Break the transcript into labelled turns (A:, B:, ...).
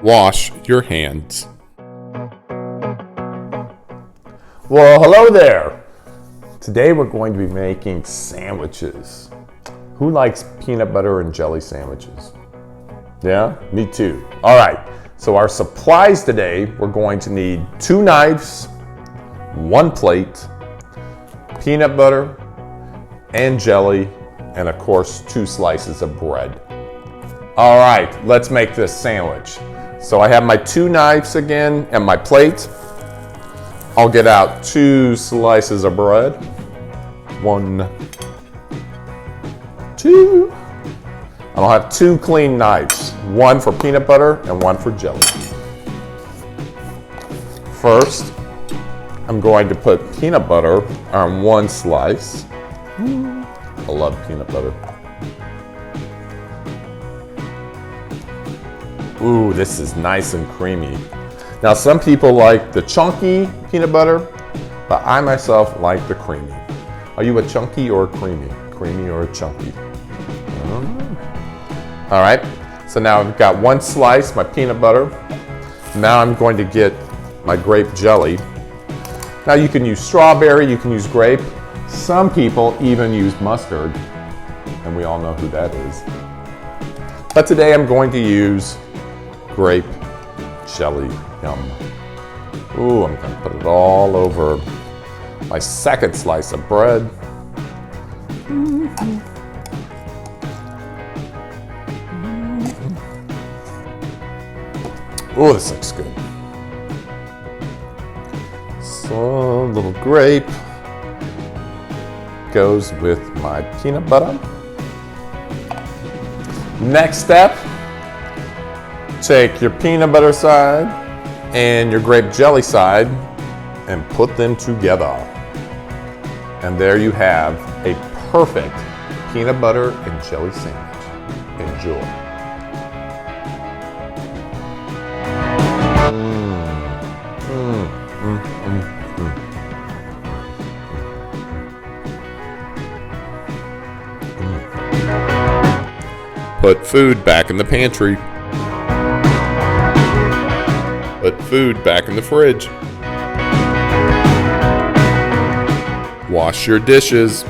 A: Wash your hands.
B: Well, hello there. Today we're going to be making sandwiches. Who likes peanut butter and jelly sandwiches? Yeah, me too. All right, so our supplies today, we're going to need 2 knives, 1 plate, peanut butter and jelly, and of course 2 slices of bread. All right, let's make this sandwich. So I have my 2 knives again and my plate. I'll get out 2 slices of bread. 1, 2. And I'll have 2 clean knives, 1 for peanut butter and 1 for jelly. First, I'm going to put peanut butter on 1 slice. I love peanut butter. Ooh, this is nice and creamy. Now, some people like the chunky peanut butter, but I myself like the creamy. Are you a chunky or a creamy? Creamy or a chunky? I don't know. All right, so now I've got 1 slice, my peanut butter. Now I'm going to get my grape jelly. Now you can use strawberry, you can use grape. Some people even use mustard, and we all know who that is. But today I'm going to use grape jelly. Yum. Ooh, I'm going to put it all over my 2nd slice of bread. Ooh, this looks good. So, a little grape goes with my peanut butter. Next step, take your peanut butter side and your grape jelly side and put them together. And there you have a perfect peanut butter and jelly sandwich. Enjoy.
A: Put food back in the pantry. Put food back in the fridge. Wash your dishes.